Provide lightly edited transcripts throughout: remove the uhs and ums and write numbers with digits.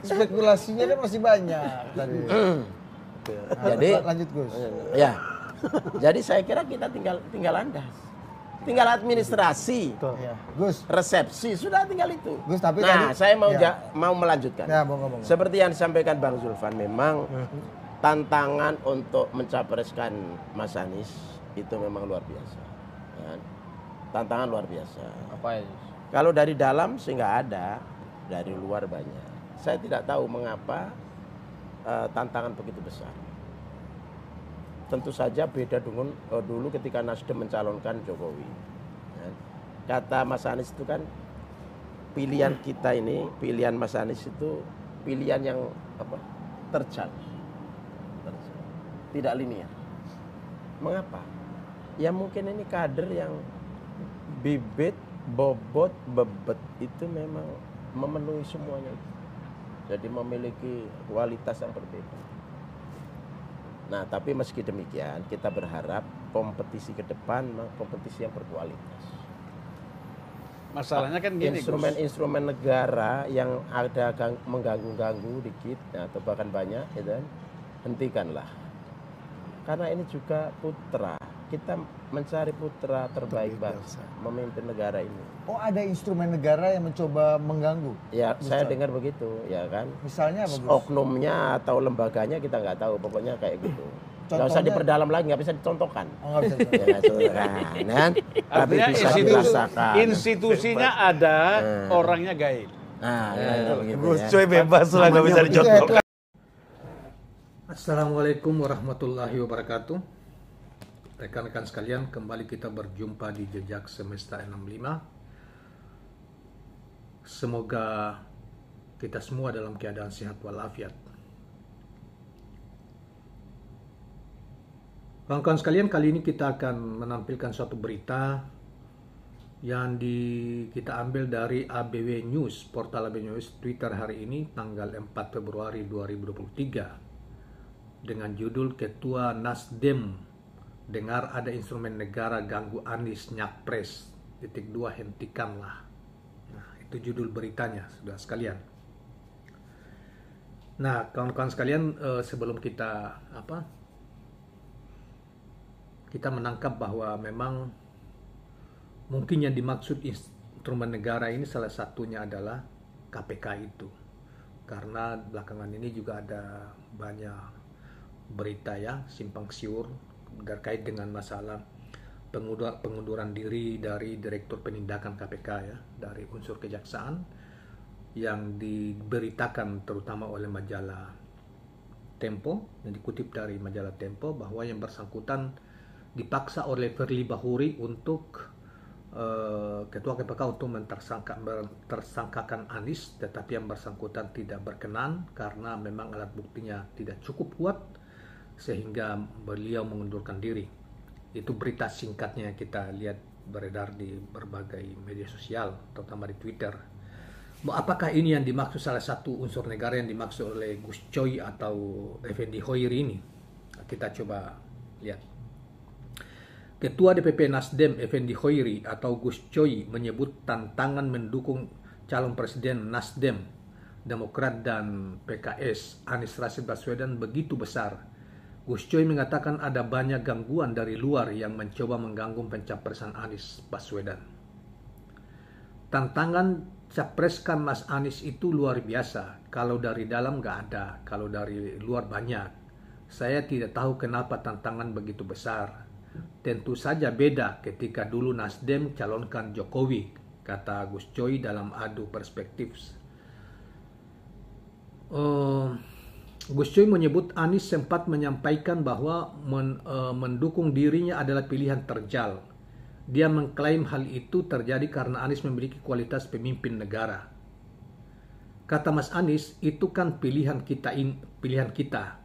Spekulasinya kan masih banyak tadi. Jadi lanjut Gus. Ya. Jadi saya kira kita tinggal landas. Tinggal administrasi. Ya. Gus. Resepsi sudah tinggal itu. Gus, tapi nah, tadi, saya mau melanjutkan. Ya, monggo. Seperti yang disampaikan Bang Zulfan, memang tantangan untuk mencapreskan Mas Anies itu memang luar biasa. Ya. Tantangan luar biasa. Apa itu? Kalau dari dalam sih nggak ada, dari luar banyak. Saya tidak tahu mengapa tantangan begitu besar. Tentu saja beda dengan dulu ketika Nasdem mencalonkan Jokowi. Ya. Kata Mas Anies itu kan pilihan kita ini, pilihan Mas Anies itu pilihan yang terjal, tidak linear. Mengapa? Ya mungkin ini kader yang bibit, bobot, bebet itu memang memenuhi semuanya itu. Jadi memiliki kualitas yang berbeda. Nah, tapi meski demikian kita berharap kompetisi ke depan kompetisi yang berkualitas. Masalahnya kan gini, instrumen-instrumen negara yang ada mengganggu-ganggu dikit atau bahkan banyak, gitu kan, hentikanlah. Karena ini juga putra. Kita mencari putra terbaik bangsa, memimpin negara ini. Oh, ada instrumen negara yang mencoba mengganggu? Ya, saya dengar begitu, ya kan. Misalnya apa, Gus? Oknumnya atau lembaganya kita nggak tahu, pokoknya kayak gitu. Nggak usah diperdalam lagi, nggak bisa dicontohkan. Oh, nggak bisa dicontohkan. Kan? Tapi bisa dirasakan. Institusinya ada, orangnya gaib. Nah, Gus Coy bebas lah, nggak bisa dicontohkan. Assalamualaikum warahmatullahi wabarakatuh. Rekan-rekan sekalian, kembali kita berjumpa di Jejak Semesta 65. Semoga kita semua dalam keadaan sehat walafiat. Kawan-kawan sekalian, kali ini kita akan menampilkan suatu berita yang kita ambil dari ABW News, portal ABW News Twitter hari ini tanggal 4 Februari 2023 dengan judul Ketua Nasdem dengar ada instrumen negara ganggu Anies nyapres, .2 hentikanlah. Nah, itu judul beritanya, saudara sekalian. Nah, kawan-kawan sekalian, sebelum kita menangkap bahwa memang mungkin yang dimaksud instrumen negara ini salah satunya adalah KPK itu. Karena belakangan ini juga ada banyak berita ya, simpang siur terkait dengan masalah pengunduran diri dari Direktur Penindakan KPK ya, dari unsur kejaksaan yang diberitakan terutama oleh majalah Tempo, yang dikutip dari majalah Tempo bahwa yang bersangkutan dipaksa oleh Firly Bahuri untuk Ketua KPK untuk mentersangkakan Anies, tetapi yang bersangkutan tidak berkenan karena memang alat buktinya tidak cukup kuat sehingga beliau mengundurkan diri. Itu berita singkatnya yang kita lihat beredar di berbagai media sosial, terutama di Twitter. Apakah ini yang dimaksud salah satu unsur negara yang dimaksud oleh Gus Coy atau Effendi Hoiri ini? Kita coba lihat. Ketua DPP Nasdem Effendi Hoiri atau Gus Coy menyebut tantangan mendukung calon presiden Nasdem, Demokrat dan PKS Anies Rashid Baswedan begitu besar. Gus Coy mengatakan ada banyak gangguan dari luar yang mencoba mengganggu pencapresan Anies Baswedan. Tantangan capreskan Mas Anies itu luar biasa. Kalau dari dalam nggak ada, kalau dari luar banyak. Saya tidak tahu kenapa tantangan begitu besar. Tentu saja beda ketika dulu Nasdem calonkan Jokowi, kata Gus Coy dalam adu perspektif. Gus Coy menyebut Anies sempat menyampaikan bahwa mendukung dirinya adalah pilihan terjal. Dia mengklaim hal itu terjadi karena Anies memiliki kualitas pemimpin negara. Kata Mas Anies, itu kan pilihan kita.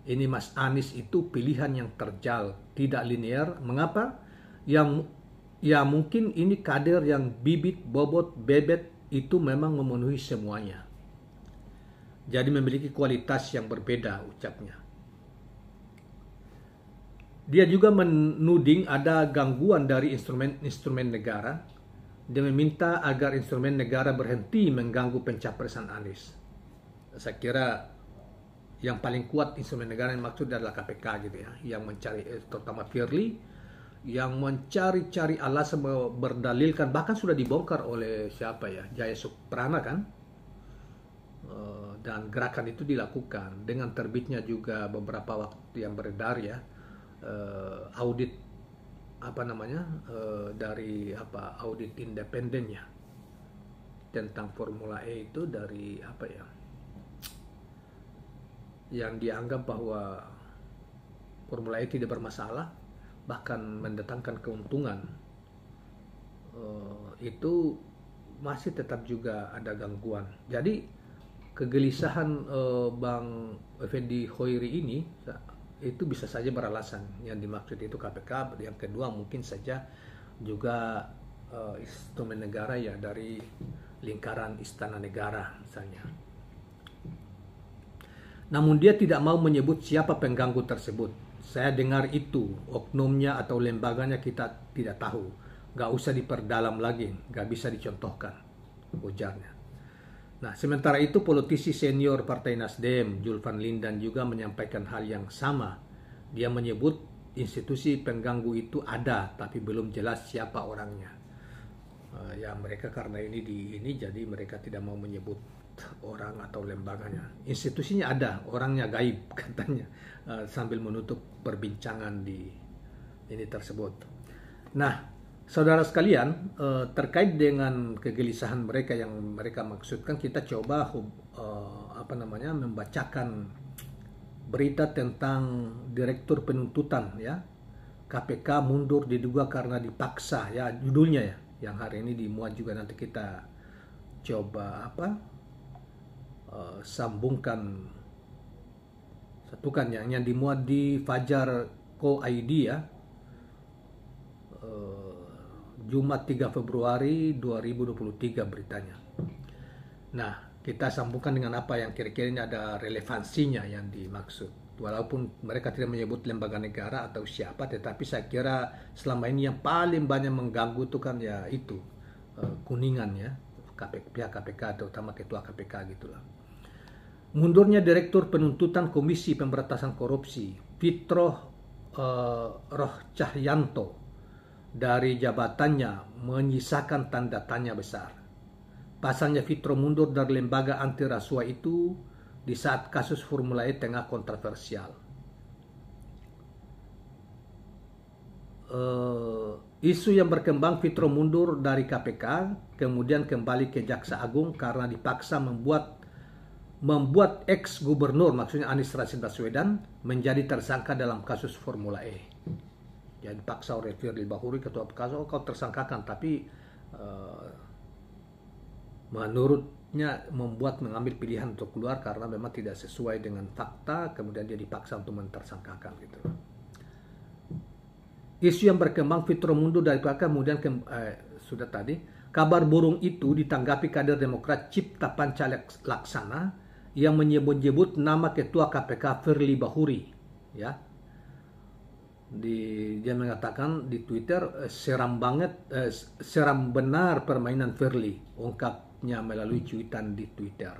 Ini Mas Anies itu pilihan yang terjal, tidak linear. Mengapa? Ya mungkin ini kader yang bibit, bobot, bebet itu memang memenuhi semuanya. Jadi memiliki kualitas yang berbeda, ucapnya. Dia juga menuding ada gangguan dari instrumen negara. Dia meminta agar instrumen negara berhenti mengganggu pencapresan Anies. saya kira yang paling kuat instrumen negara yang maksud adalah KPK gitu ya, yang mencari terutama Firly yang mencari-cari alasan berdalilkan, bahkan sudah dibongkar oleh siapa ya, Jaya Suprana kan. Dan gerakan itu dilakukan dengan terbitnya juga beberapa waktu yang beredar ya, audit apa namanya, dari apa, audit independennya tentang Formula E itu dari apa ya, yang dianggap bahwa Formula E tidak bermasalah, bahkan mendatangkan keuntungan, itu masih tetap juga ada gangguan. Jadi kegelisahan Bang Effendi Hoiri ini itu bisa saja beralasan yang dimaksud itu KPK. Yang kedua mungkin saja juga instrumen negara ya, dari lingkaran istana negara misalnya. Namun dia tidak mau menyebut siapa pengganggu tersebut. Saya dengar itu, oknumnya atau lembaganya kita tidak tahu. Gak usah diperdalam lagi, gak bisa dicontohkan, ujarnya. Nah, sementara itu politisi senior Partai Nasdem, Julvan Lindan juga menyampaikan hal yang sama. Dia menyebut institusi pengganggu itu ada, tapi belum jelas siapa orangnya. Ya mereka karena ini jadi mereka tidak mau menyebut orang atau lembaganya. Institusinya ada, orangnya gaib katanya, sambil menutup perbincangan di ini tersebut. Nah, saudara sekalian, terkait dengan kegelisahan mereka yang mereka maksudkan, kita coba membacakan berita tentang Direktur Penuntutan ya, KPK mundur diduga karena dipaksa ya, judulnya ya, yang hari ini dimuat juga. Nanti kita coba sambungkan, satukan yang dimuat di Fajar.co.id ya, Jumat 3 Februari 2023 beritanya. Nah, kita sambungkan dengan apa yang kira-kira ini ada relevansinya yang dimaksud. Walaupun mereka tidak menyebut lembaga negara atau siapa, tetapi saya kira selama ini yang paling banyak mengganggu itu kan ya itu, Kuningan ya, pihak KPK, terutama ketua KPK gitulah. Mundurnya Direktur Penuntutan Komisi Pemberantasan Korupsi, Fitroh Roh Cahyanto, dari jabatannya menyisakan tanda tanya besar. Pasalnya Fitro mundur dari lembaga anti rasuah itu di saat kasus Formula E tengah kontroversial. Isu yang berkembang, Fitro mundur dari KPK, kemudian kembali ke Jaksa Agung karena dipaksa membuat ex-gubernur, maksudnya Anies Rashid Baswedan, menjadi tersangka dalam kasus Formula E. Jadi dipaksa oleh Firly Bahuri, ketua kasus, kau tersangkakan, tapi menurutnya mengambil pilihan untuk keluar karena memang tidak sesuai dengan fakta, kemudian dia dipaksa untuk mentersangkakan gitu. Isu yang berkembang, Fitro mundur dari KPK, kemudian sudah tadi, kabar burung itu ditanggapi kader Demokrat Cipta Panca Laksana yang menyebut-nyebut nama ketua KPK Firly Bahuri ya. Dia mengatakan di Twitter, seram benar permainan Firly, ungkapnya melalui cuitan di Twitter.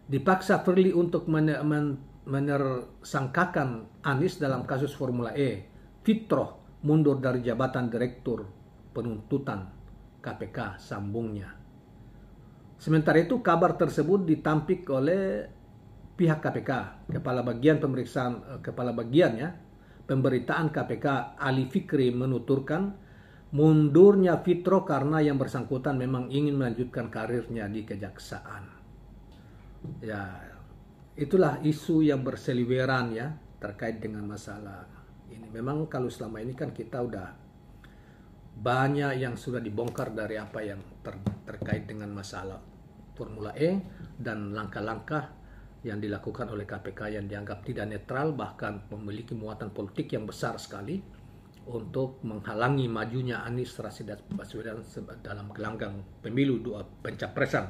Dipaksa Firly untuk menersangkakan Anies dalam kasus Formula E. Fitro mundur dari jabatan Direktur Penuntutan KPK, sambungnya. Sementara itu kabar tersebut ditampik oleh pihak KPK, Kepala Bagiannya Pemberitaan KPK Ali Fikri menuturkan mundurnya Fitro karena yang bersangkutan memang ingin melanjutkan karirnya di kejaksaan. Ya, itulah isu yang berseliweran ya terkait dengan masalah ini. Memang kalau selama ini kan kita udah banyak yang sudah dibongkar dari apa yang terkait dengan masalah Formula E dan langkah-langkah yang dilakukan oleh KPK yang dianggap tidak netral, bahkan memiliki muatan politik yang besar sekali untuk menghalangi majunya Anies Rashid Baswedan dalam gelanggang pemilu pencapresan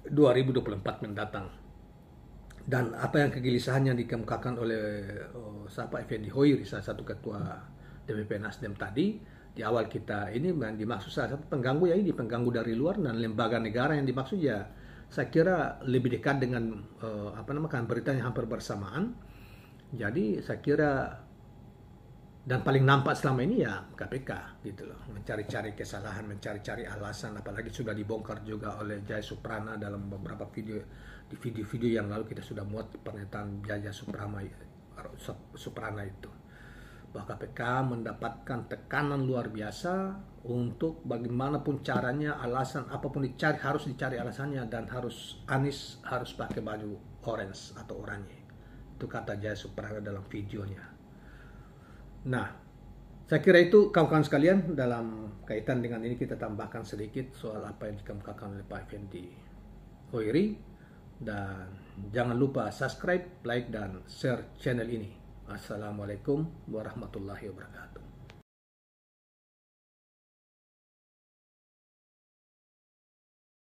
2024 mendatang. Dan apa yang kegelisahan yang dikemukakan oleh Effendi Hoiri, salah satu ketua DPP Nasdem tadi, di awal kita ini yang dimaksud salah satu pengganggu ya ini pengganggu dari luar, dan lembaga negara yang dimaksud ya saya kira lebih dekat dengan beritanya hampir bersamaan. Jadi saya kira dan paling nampak selama ini ya KPK gitu loh, mencari-cari kesalahan, mencari-cari alasan, apalagi sudah dibongkar juga oleh Jaya Suprana dalam beberapa video, di video-video yang lalu kita sudah muat pernyataan Jaya Suprana itu, bahwa KPK mendapatkan tekanan luar biasa untuk bagaimanapun caranya, alasan apapun dicari, harus dicari alasannya, dan Anies harus pakai baju orange atau oranye. Itu kata Jaya Suprana dalam videonya. Nah, saya kira itu kawan-kawan sekalian, dalam kaitan dengan ini kita tambahkan sedikit soal apa yang dikemukakan oleh Pak Effendi Hoiri. Dan jangan lupa subscribe, like, dan share channel ini. Assalamualaikum warahmatullahi wabarakatuh.